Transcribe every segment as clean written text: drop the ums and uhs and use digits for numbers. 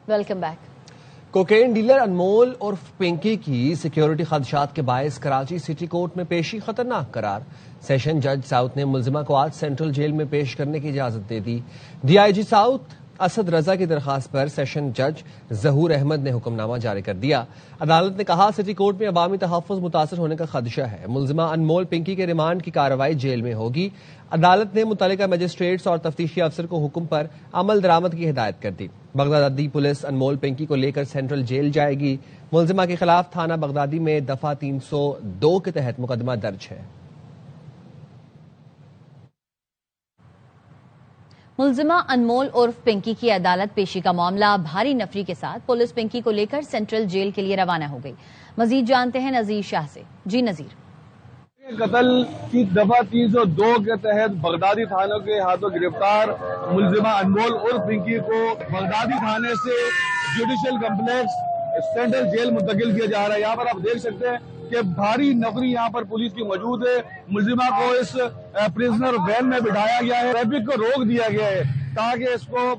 Welcome back. Cocaine dealer انمول اور پنکی کی سیکیورٹی خدشات کے باعث کراچی سٹی کورٹ میں پیشی خطرناک قرار۔ سیشن جج ساؤتھ نے ملزمہ کو آج سینٹرل جیل میں پیش کرنے کی اجازت دے دی۔ D I G south Asad Raza کی درخواست پر سیشن جج ظہور احمد نے حکم نامہ جاری کر دیا۔ عدالت نے کہا سٹی کورٹ میں عوامی تحفظ متاثر ہونے کا خدشہ ہے۔ ملزمہ انمول پنکی کے ریمانڈ کی کارروائی جیل میں ہوگی۔ عدالت نے متعلقہ مجسٹریٹس اور تفتیشی افسر کو حکم پر عمل درآمد کی ہدایت کر دی۔ بغدادی پولیس انمول پنکی کو لے کر سینٹرل جیل جائے گی۔ ملزمہ کے خلاف تھانہ بغدادی میں دفعہ 302 کے تحت مقدمہ درج ہے۔ ملزمہ انمول عرف پنکی کی عدالت پیشی کا معاملہ بھاری نفری کے ساتھ پولیس پنکی کو لے کر سینٹرل جیل کے لیے روانہ ہو گئی۔ مزید جانتے ہیں نذیر شاہ سے۔ جی نذیر۔ قتل کی دفعہ 302 کے تحت بغدادی تھانوں کے ہاتھوں گرفتار ملزمہ انمول عرف پنکی کو بغدادی تھانے سے جوڈیشل کمپلیکس سینٹرل جیل منتقل کیا جا رہا ہے۔ یہاں پر آپ دیکھ سکتے ہیں کہ بھاری نفری یہاں پر پولیس کی موجود ہے۔ ملزمہ کو اس پریزنر وین میں بٹھایا گیا ہے، ٹریفک کو روک دیا گیا ہے تاکہ اس کو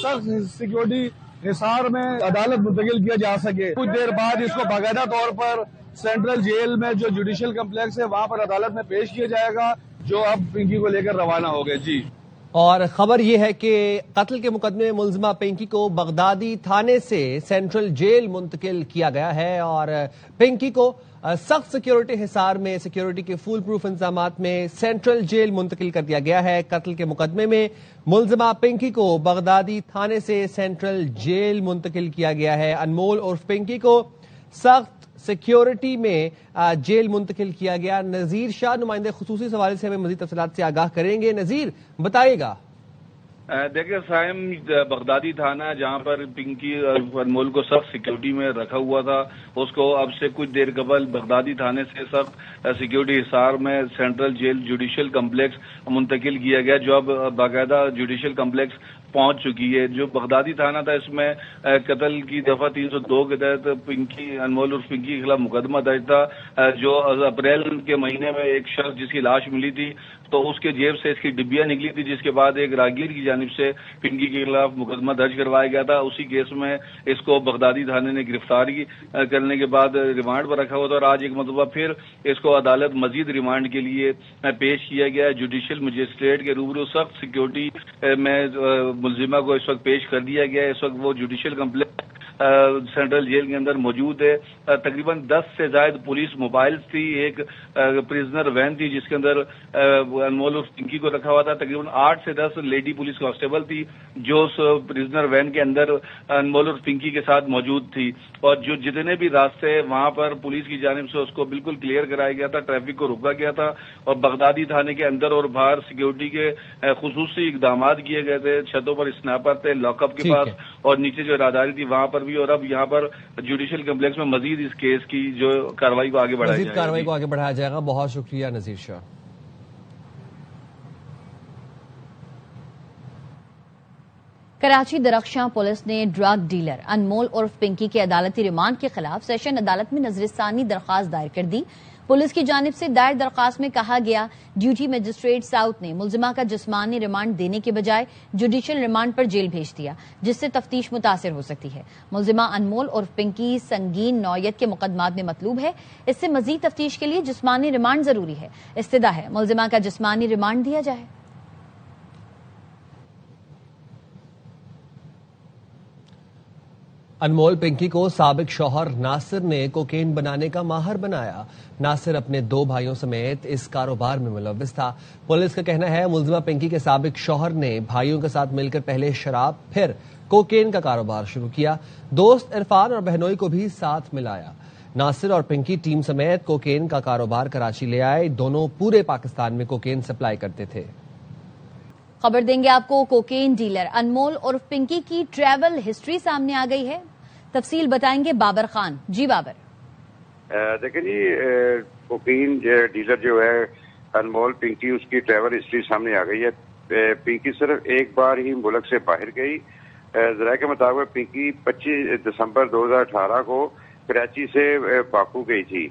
سخت سیکیورٹی حصار میں عدالت منتقل کیا جا سکے۔ کچھ دیر بعد اس کو باقاعدہ طور پر سینٹرل جیل میں جو جوڈیشل کمپلیکس ہے وہاں پر عدالت میں پیش کیا جائے گا، جو اب پنکی کو لے کر روانہ ہو گئے۔ جی، اور خبر یہ ہے کہ قتل کے مقدمے میں ملزمہ پنکی کو بغدادی تھانے سے سینٹرل جیل منتقل کیا گیا ہے اور پنکی کو سخت سیکیورٹی حصار میں سیکیورٹی کے فول پروف انتظامات میں سینٹرل جیل منتقل کر دیا گیا ہے۔ قتل کے مقدمے میں ملزمہ پنکی کو بغدادی تھانے سے سینٹرل جیل منتقل کیا گیا ہے۔ انمول اور پنکی کو سخت سیکیورٹی میں جیل منتقل کیا گیا۔ نذیر شاہ نمائندے خصوصی اس حوالے سے ہمیں مزید تفصیلات سے آگاہ کریں گے۔ نذیر بتائیے گا۔ دیکھیں سائم، بغدادی تھانہ جہاں پر پنکی انمول کو سخت سیکیورٹی میں رکھا ہوا تھا، اس کو اب سے کچھ دیر قبل بغدادی تھانے سے سخت سیکیورٹی حصار میں سینٹرل جیل جوڈیشل کمپلیکس منتقل کیا گیا، جو اب باقاعدہ جوڈیشل کمپلیکس پہنچ چکی ہے۔ جو بغدادی تھانہ تھا اس میں قتل کی دفعہ 302 کے تحت پنکی انمول اور پنکی کے خلاف مقدمہ درج تھا، جو اپریل کے مہینے میں ایک شخص جس کی لاش ملی تھی تو اس کے جیب سے اس کی ڈبیاں نکلی تھی، جس کے بعد ایک راگیر کی جانب سے پنکی کے خلاف مقدمہ درج کروایا گیا تھا۔ اسی کیس میں اس کو بغدادی تھانے نے گرفتاری کرنے کے بعد ریمانڈ پر رکھا ہوا تھا اور آج ایک مرتبہ پھر اس کو عدالت مزید ریمانڈ کے لیے پیش کیا گیا ہے۔ جوڈیشل مجسٹریٹ کے روبرو سخت سیکیورٹی میں ملزمہ کو اس وقت پیش کر دیا گیا ہے۔ اس وقت وہ جوڈیشل کمپلیکس سینٹرل جیل کے اندر موجود ہے۔ تقریباً 10 سے زائد پولیس موبائلز تھی، ایک پریزنر وین تھی جس کے اندر انمول اور پنکی کو رکھا ہوا تھا، تقریباً 8 سے 10 لیڈی پولیس کانسٹیبل تھی جو اس پریزنر وین کے اندر انمول اور پنکی کے ساتھ موجود تھی، اور جو جتنے بھی راستے وہاں پر پولیس کی جانب سے اس کو بالکل کلیئر کرایا گیا تھا، ٹریفک کو روکا گیا تھا اور بغدادی تھانے کے اندر اور باہر سیکیورٹی کے خصوصی اقدامات کیے گئے تھے۔ چھتوں پر اسنائپر تھے لاک اپ کے پاس اور نیچے جو راداری تھی وہاں پر بھی، اور اب یہاں پر جوڈیشل کمپلیکس میں مزید اس کیس کی جو کارروائی کو آگے بڑھایا جائے گا۔ بہت شکریہ نذیر شاہ۔ کراچی درخشاں پولیس نے ڈرگ ڈیلر انمول عرف پنکی کے عدالتی ریمانڈ کے خلاف سیشن عدالت میں نظر ثانی درخواست دائر کر دی۔ پولیس کی جانب سے دائر درخواست میں کہا گیا ڈیوٹی مجسٹریٹ ساؤتھ نے ملزمہ کا جسمانی ریمانڈ دینے کے بجائے جوڈیشل ریمانڈ پر جیل بھیج دیا، جس سے تفتیش متاثر ہو سکتی ہے۔ ملزمہ انمول اور پنکی سنگین نوعیت کے مقدمات میں مطلوب ہے، اس سے مزید تفتیش کے لیے جسمانی ریمانڈ ضروری ہے۔ استدعا ہے ملزمہ کا جسمانی ریمانڈ دیا جائے۔ انمول پنکی کو سابق شوہر ناصر نے کوکین بنانے کا ماہر بنایا۔ ناصر اپنے 2 بھائیوں سمیت اس کاروبار میں ملوث تھا۔ پولیس کا کہنا ہے ملزمہ پنکی کے سابق شوہر نے بھائیوں کے ساتھ مل کر پہلے شراب پھر کوکین کا کاروبار شروع کیا، دوست عرفان اور بہنوئی کو بھی ساتھ ملایا۔ ناصر اور پنکی ٹیم سمیت کوکین کا کاروبار کراچی لے آئے، دونوں پورے پاکستان میں کوکین سپلائی کرتے تھے۔ خبر دیں گے آپ کو، کوکین ڈیلر انمول اور پنکی کی ٹریول ہسٹری سامنے آ گئی ہے، تفصیل بتائیں گے بابر خان۔ جی بابر۔ دیکھیں جی، کوکین ڈیلر جو ہے انمول پنکی، اس کی ٹریول ہسٹری سامنے آ گئی ہے۔ پنکی صرف ایک بار ہی ملک سے باہر گئی۔ ذرائع کے مطابق پنکی 25 دسمبر 2018 کو کراچی سے باکو گئی تھی۔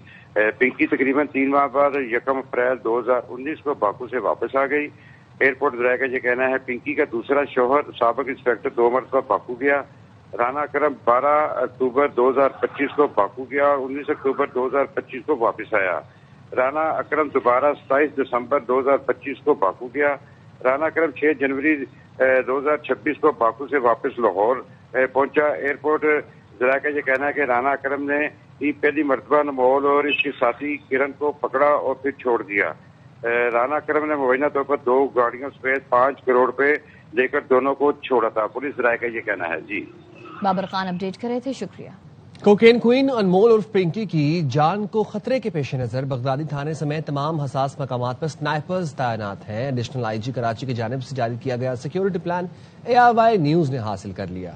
پنکی تقریباً 3 ماہ بعد 1 اپریل 2019 کو باکو سے واپس آ گئی۔ ایئرپورٹ ذرائع کا یہ کہنا ہے پنکی کا دوسرا شوہر سابق انسپیکٹر 2 مرتبہ باکو گیا رانا اکرم 12 اکتوبر 2025 کو باکو گیا اور 19 اکتوبر 2025 کو واپس آیا۔ رانا اکرم دوبارہ 27 دسمبر 2025 کو باکو گیا۔ رانا اکرم 6 جنوری 2026 کو باکو سے واپس لاہور پہنچا۔ ایئرپورٹ ذرائع کا یہ کہنا ہے کہ رانا اکرم نے ہی پہلی مرتبہ انمول اور اس کی ساتھی کرن کو پکڑا اور پھر چھوڑ دیا۔ رانا اکرم نے مبینہ طور پر 2 گاڑیوں سمیت 5 کروڑ روپے لے کر دونوں کو چھوڑا تھا، پولیس ذرائع کا یہ کہنا ہے۔ جی بابر خان اپڈیٹ کر رہے تھے، شکریہ۔ کوکین کوئین انمول عرف پنکی کی جان کو خطرے کے پیش نظر بغدادی تھانے سمیت تمام حساس مقامات پر سنائپرز تعینات ہیں۔ ایڈیشنل آئی جی کراچی کی جانب سے جاری کیا گیا سیکیورٹی پلان ARY نیوز نے حاصل کر لیا۔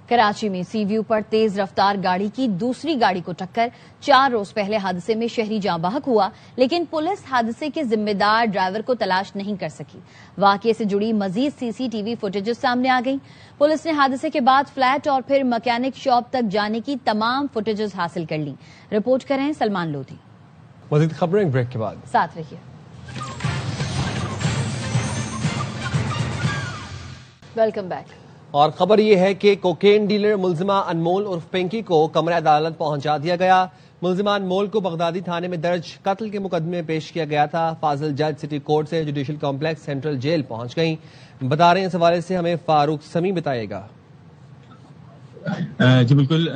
کراچی میں سی ویو پر تیز رفتار گاڑی کی دوسری گاڑی کو ٹکر، 4 روز پہلے حادثے میں شہری جاں بحق ہوا، لیکن پولیس حادثے کے ذمہ دار ڈرائیور کو تلاش نہیں کر سکی۔ واقعے سے جڑی مزید CCTV فوٹیجز سامنے آ گئی۔ پولیس نے حادثے کے بعد فلیٹ اور پھر مکینک شاپ تک جانے کی تمام فوٹیجز حاصل کر لی۔ رپورٹ کریں سلمان لودھی۔ مزید خبریں بریک کے بعد۔ ساتھ رہیے۔ Welcome back. اور خبر یہ ہے کہ کوکین ڈیلر ملزمہ انمول عرف پنکی کو کمرہ عدالت پہنچا دیا گیا۔ ملزمہ انمول کو بغدادی تھانے میں درج قتل کے مقدمے میں پیش کیا گیا تھا۔ فاضل جج سٹی کورٹ سے جوڈیشل کمپلیکس سینٹرل جیل پہنچ گئیں۔ بتا رہے ہیں اس حوالے سے ہمیں فاروق سمی بتائے گا۔ جی بالکل،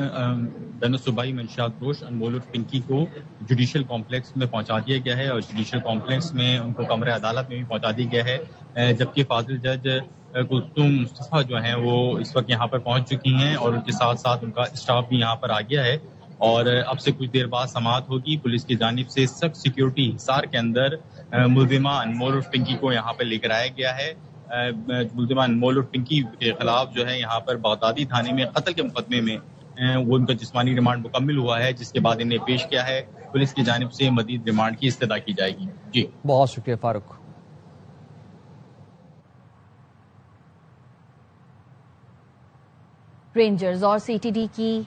بین الصوبائی منشیات فروش انمول عرف پنکی کو جوڈیشل کمپلیکس میں پہنچا دیا گیا ہے اور جوڈیشل کمپلیکس میں ان کو کمرہ عدالت میں بھی پہنچا دیا گیا ہے، جبکہ فاضل جج کلثوم مصطفیٰ جو ہیں وہ اس وقت یہاں پر پہنچ چکی ہیں اور ان کے ساتھ ساتھ ان کا اسٹاف بھی یہاں پر آ گیا ہے اور اب سے کچھ دیر بعد سماعت ہوگی۔ پولیس کی جانب سے سخت سیکیورٹی حصار کے اندر ملزمہ انمول عرف پنکی کو یہاں پر لے کر آیا گیا ہے۔ ملزمہ انمول عرف پنکی کے خلاف جو ہے یہاں پر بغدادی تھانے میں قتل کے مقدمے میں وہ ان کا جسمانی ریمانڈ مکمل ہوا ہے، جس کے بعد انہیں پیش کیا ہے۔ پولیس کی جانب سے مزید ریمانڈ کی استدعا کی جائے گی۔ جی بہت شکریہ فاروق۔ رینجرز اور CTD کی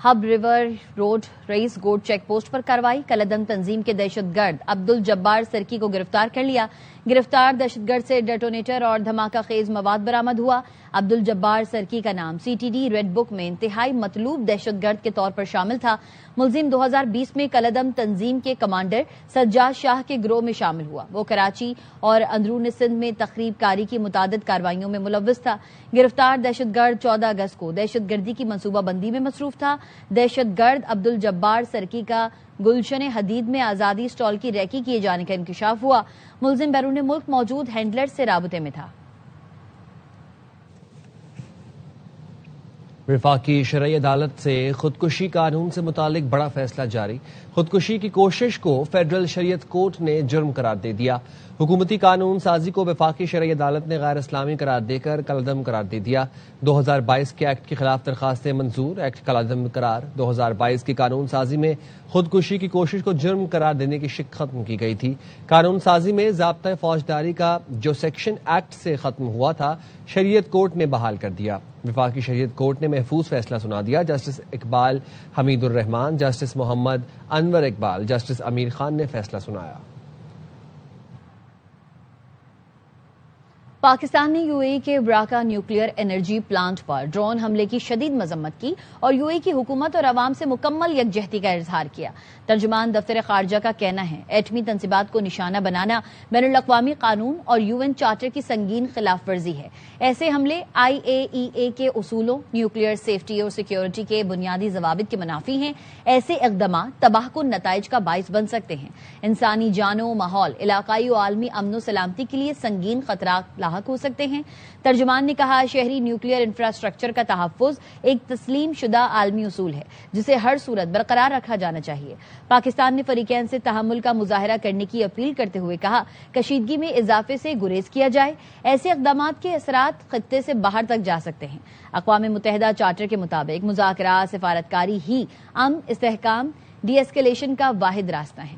ہب ریور روڈ رئیس گوڈ چیک پوسٹ پر کارروائی، کالعدم تنظیم کے دہشت گرد عبد الجبار سرکی کو گرفتار کر لیا۔ گرفتار دہشت گرد سے ڈیٹونیٹر اور دھماکہ خیز مواد برآمد ہوا۔ عبد الجبار سرکی کا نام CTD ریڈ بک میں انتہائی مطلوب دہشت گرد کے طور پر شامل تھا۔ ملزم 2020 میں کالعدم تنظیم کے کمانڈر سجاد شاہ کے گروہ میں شامل ہوا۔ وہ کراچی اور اندرون سندھ میں تخریب کاری کی متعدد کارروائیوں میں ملوث تھا۔ گرفتار دہشت گرد 14 اگست کو دہشت گردی کی منصوبہ بندی میں مصروف تھا۔ دہشت گرد عبد الجبار سرکی کا گلشن حدید میں آزادی اسٹال کی ریکی کیے جانے کا انکشاف ہوا۔ ملزم بیرون ملک موجود ہینڈلر سے رابطے میں تھا۔ وفاقی شرعی عدالت سے خودکشی قانون سے متعلق بڑا فیصلہ جاری۔ خودکشی کی کوشش کو فیڈرل شریعت کورٹ نے جرم قرار دے دیا۔ حکومتی قانون سازی کو وفاقی شرعی عدالت نے غیر اسلامی قرار دے کر کالعدم قرار دے دیا۔ 2022 کے ایکٹ کے خلاف درخواستیں منظور، ایکٹ کالعدم قرار۔ 2022 کی قانون سازی میں خودکشی کی کوشش کو جرم قرار دینے کی شک ختم کی گئی تھی۔ قانون سازی میں ضابطۂ فوجداری کا جو سیکشن ایکٹ سے ختم ہوا تھا، شریعت کورٹ نے بحال کر دیا۔ وفاقی شریعت کورٹ نے محفوظ فیصلہ سنا دیا۔ جسٹس اقبال حمید الرحمان، جسٹس محمد انور اقبال، جسٹس امیر خان نے فیصلہ سنایا۔ پاکستان نے UAE کے براکا نیوکلیئر انرجی پلانٹ پر ڈرون حملے کی شدید مذمت کی اور UAE کی حکومت اور عوام سے مکمل یکجہتی کا اظہار کیا۔ ترجمان دفتر خارجہ کا کہنا ہے ایٹمی تنصیبات کو نشانہ بنانا بین الاقوامی قانون اور UN چارٹر کی سنگین خلاف ورزی ہے۔ ایسے حملے IAEA کے اصولوں، نیوکلیئر سیفٹی اور سیکیورٹی کے بنیادی ضوابط کے منافی ہیں۔ ایسے اقدامات تباہ کن نتائج کا باعث بن سکتے ہیں، انسانی جانوں، ماحول، علاقائی و عالمی امن و سلامتی کے لیے سنگین خطرات لاحق ہو سکتے ہیں۔ ترجمان نے کہا شہری نیوکلیئر انفراسٹرکچر کا تحفظ ایک تسلیم شدہ عالمی اصول ہے جسے ہر صورت برقرار رکھا جانا چاہیے۔ پاکستان نے فریقین سے تحمل کا مظاہرہ کرنے کی اپیل کرتے ہوئے کہا کشیدگی میں اضافے سے گریز کیا جائے۔ ایسے اقدامات کے اثرات خطے سے باہر تک جا سکتے ہیں۔ اقوام متحدہ چارٹر کے مطابق مذاکرات، سفارتکاری ہی امن، استحکام، ڈی ایسکیلیشن کا واحد راستہ ہے۔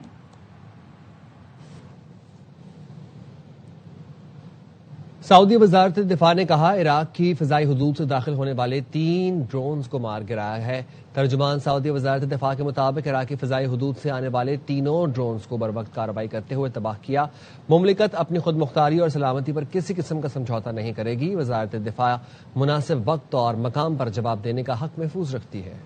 سعودی وزارت دفاع نے کہا عراق کی فضائی حدود سے داخل ہونے والے 3 ڈرونز کو مار گرایا ہے۔ ترجمان سعودی وزارت دفاع کے مطابق عراقی فضائی حدود سے آنے والے تینوں ڈرونز کو بروقت کارروائی کرتے ہوئے تباہ کیا۔ مملکت اپنی خود مختاری اور سلامتی پر کسی قسم کا سمجھوتا نہیں کرے گی۔ وزارت دفاع مناسب وقت اور مقام پر جواب دینے کا حق محفوظ رکھتی ہے۔